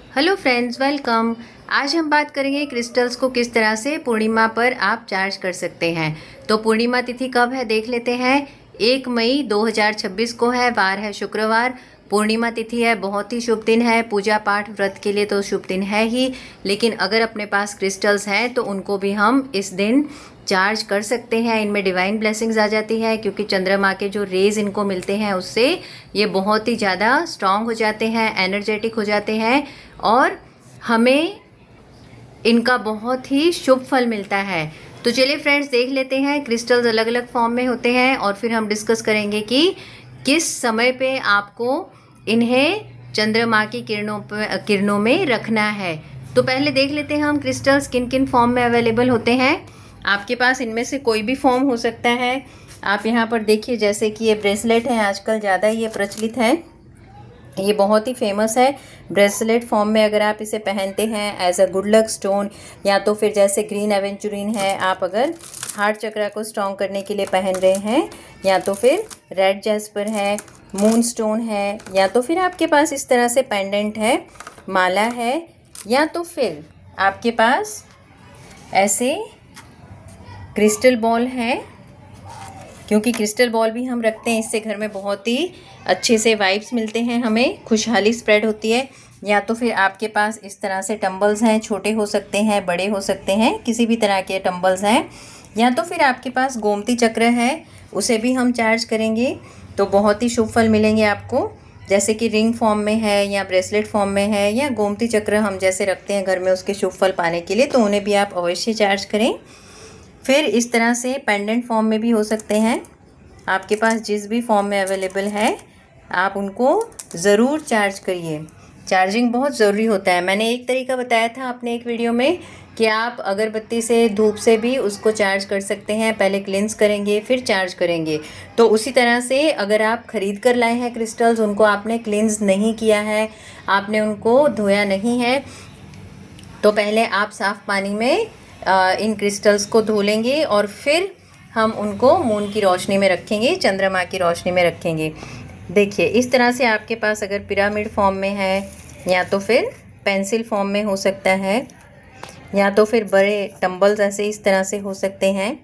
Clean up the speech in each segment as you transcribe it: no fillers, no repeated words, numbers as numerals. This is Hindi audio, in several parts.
Hello friends, welcome. आज हम बात करेंगे क्रिस्टल्स को किस तरह से पूर्णिमा पर आप चार्ज कर सकते हैं। तो पूर्णिमा तिथि कब है देख लेते हैं। 1 मई 2026 को है, वार है शुक्रवार। पूर्णिमा तिथि है, बहुत ही शुभ दिन है। पूजा पाठ व्रत के लिए तो शुभ दिन है ही, लेकिन अगर अपने पास क्रिस्टल्स हैं तो उनको भी हम इस दिन चार्ज कर सकते हैं। इनमें डिवाइन ब्लेसिंग्स आ जाती है, क्योंकि चंद्रमा के जो रेज इनको मिलते हैं उससे ये बहुत ही ज़्यादा स्ट्रांग हो जाते हैं, एनर्जेटिक हो जाते हैं और हमें इनका बहुत ही शुभ फल मिलता है। तो चलिए फ्रेंड्स, देख लेते हैं। क्रिस्टल्स अलग अलग फॉर्म में होते हैं और फिर हम डिस्कस करेंगे कि किस समय पे आपको इन्हें चंद्रमा की किरणों में रखना है। तो पहले देख लेते हैं हम क्रिस्टल्स किन किन फॉर्म में अवेलेबल होते हैं। आपके पास इनमें से कोई भी फॉर्म हो सकता है। आप यहाँ पर देखिए, जैसे कि ये ब्रेसलेट है, आजकल ज़्यादा ये प्रचलित है, ये बहुत ही फेमस है। ब्रेसलेट फॉर्म में अगर आप इसे पहनते हैं as a good luck stone, या तो फिर जैसे ग्रीन एवेंचुरिन है, आप अगर हार्ट चक्रा को स्ट्रॉन्ग करने के लिए पहन रहे हैं, या तो फिर रेड जैस्पर है, मून स्टोन है, या तो फिर आपके पास इस तरह से पेंडेंट है, माला है, या तो फिर आपके पास ऐसे क्रिस्टल बॉल है, क्योंकि क्रिस्टल बॉल भी हम रखते हैं। इससे घर में बहुत ही अच्छे से वाइब्स मिलते हैं, हमें खुशहाली स्प्रेड होती है। या तो फिर आपके पास इस तरह से टम्बल्स हैं, छोटे हो सकते हैं, बड़े हो सकते हैं, किसी भी तरह के टम्बल्स हैं। या तो फिर आपके पास गोमती चक्र है, उसे भी हम चार्ज करेंगे तो बहुत ही शुभ फल मिलेंगे आपको। जैसे कि रिंग फॉर्म में है या ब्रेसलेट फॉर्म में है, या गोमती चक्र हम जैसे रखते हैं घर में उसके शुभ फल पाने के लिए, तो उन्हें भी आप अवश्य चार्ज करें। फिर इस तरह से पेंडेंट फॉर्म में भी हो सकते हैं। आपके पास जिस भी फॉर्म में अवेलेबल है, आप उनको ज़रूर चार्ज करिए। चार्जिंग बहुत ज़रूरी होता है। मैंने एक तरीका बताया था अपने एक वीडियो में कि आप अगरबत्ती से, धूप से भी उसको चार्ज कर सकते हैं। पहले क्लिंस करेंगे फिर चार्ज करेंगे। तो उसी तरह से अगर आप ख़रीद कर लाए हैं क्रिस्टल्स, उनको आपने क्लिंस नहीं किया है, आपने उनको धोया नहीं है, तो पहले आप साफ़ पानी में इन क्रिस्टल्स को धो लेंगे और फिर हम उनको मून की रोशनी में रखेंगे, चंद्रमा की रोशनी में रखेंगे। देखिए, इस तरह से आपके पास अगर पिरामिड फॉर्म में है, या तो फिर पेंसिल फॉर्म में हो सकता है, या तो फिर बड़े टम्बल्स ऐसे इस तरह से हो सकते हैं,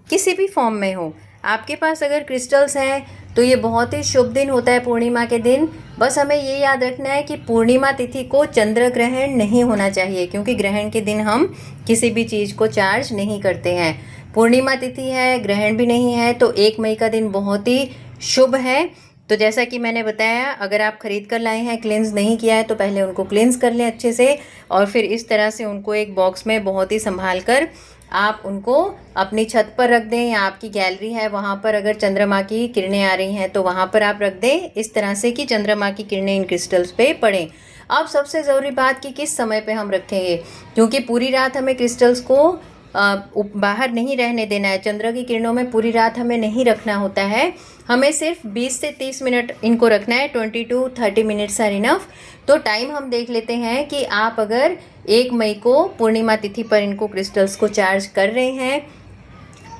किसी भी फॉर्म में हो आपके पास अगर क्रिस्टल्स हैं, तो ये बहुत ही शुभ दिन होता है पूर्णिमा के दिन। बस हमें ये याद रखना है कि पूर्णिमा तिथि को चंद्र ग्रहण नहीं होना चाहिए, क्योंकि ग्रहण के दिन हम किसी भी चीज़ को चार्ज नहीं करते हैं। पूर्णिमा तिथि है, ग्रहण भी नहीं है, तो 1 मई का दिन बहुत ही शुभ है। तो जैसा कि मैंने बताया, अगर आप ख़रीद कर लाए हैं, क्लेंस नहीं किया है, तो पहले उनको क्लेंस कर लें अच्छे से, और फिर इस तरह से उनको एक बॉक्स में बहुत ही संभाल कर आप उनको अपनी छत पर रख दें, या आपकी गैलरी है वहाँ पर अगर चंद्रमा की किरणें आ रही हैं तो वहाँ पर आप रख दें, इस तरह से कि चंद्रमा की किरणें इन क्रिस्टल्स पे पड़ें। अब सबसे ज़रूरी बात कि किस समय पे हम रखेंगे, क्योंकि पूरी रात हमें क्रिस्टल्स को बाहर नहीं रहने देना है। चंद्र की किरणों में पूरी रात हमें नहीं रखना होता है, हमें सिर्फ 20 से 30 मिनट इनको रखना है। 20 to 30 मिनट्स आर इनफ। तो टाइम हम देख लेते हैं कि आप अगर 1 मई को पूर्णिमा तिथि पर इनको क्रिस्टल्स को चार्ज कर रहे हैं,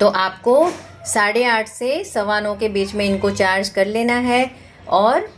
तो आपको 8:30 से 9:15 के बीच में इनको चार्ज कर लेना है और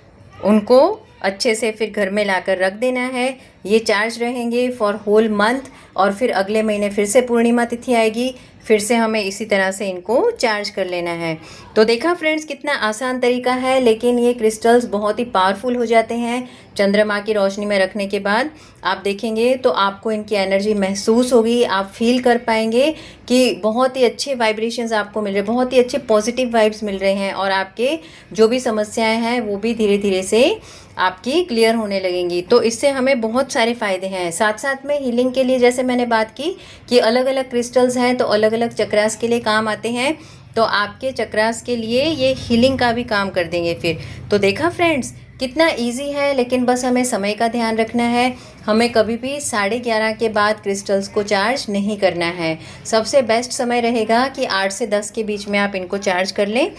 उनको अच्छे से फिर घर में लाकर रख देना है। ये चार्ज रहेंगे फॉर होल मंथ, और फिर अगले महीने फिर से पूर्णिमा तिथि आएगी, फिर से हमें इसी तरह से इनको चार्ज कर लेना है। तो देखा फ्रेंड्स, कितना आसान तरीका है, लेकिन ये क्रिस्टल्स बहुत ही पावरफुल हो जाते हैं चंद्रमा की रोशनी में रखने के बाद। आप देखेंगे तो आपको इनकी एनर्जी महसूस होगी, आप फील कर पाएंगे कि बहुत ही अच्छे वाइब्रेशंस आपको मिल रहे हैं, बहुत ही अच्छे पॉजिटिव वाइब्स मिल रहे हैं, और आपके जो भी समस्याएं हैं वो भी धीरे धीरे से आपकी क्लियर होने लगेंगी। तो इससे हमें बहुत सारे फ़ायदे हैं। साथ साथ में हीलिंग के लिए, जैसे मैंने बात की कि अलग अलग क्रिस्टल्स हैं तो अलग अलग चक्रास के लिए काम आते हैं, तो आपके चक्रास के लिए ये हीलिंग का भी काम कर देंगे फिर। तो देखा फ्रेंड्स, कितना इजी है, लेकिन बस हमें समय का ध्यान रखना है। हमें कभी भी 11:30 के बाद क्रिस्टल्स को चार्ज नहीं करना है। सबसे बेस्ट समय रहेगा कि 8 से 10 के बीच में आप इनको चार्ज कर लें,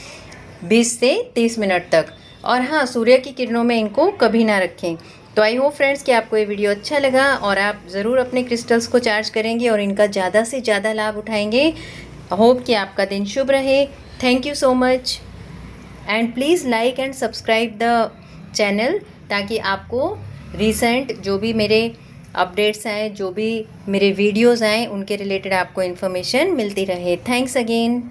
20 से 30 मिनट तक। और हाँ, सूर्य की किरणों में इनको कभी ना रखें। तो आई होप फ्रेंड्स कि आपको ये वीडियो अच्छा लगा और आप ज़रूर अपने क्रिस्टल्स को चार्ज करेंगे और इनका ज़्यादा से ज़्यादा लाभ उठाएंगे। होप कि आपका दिन शुभ रहे। Thank you so much, and please like and subscribe the channel, ताकि आपको रिसेंट जो भी मेरे अपडेट्स आए, जो भी मेरे वीडियोस आए, उनके रिलेटेड आपको इन्फॉर्मेशन मिलती रहे। Thanks again.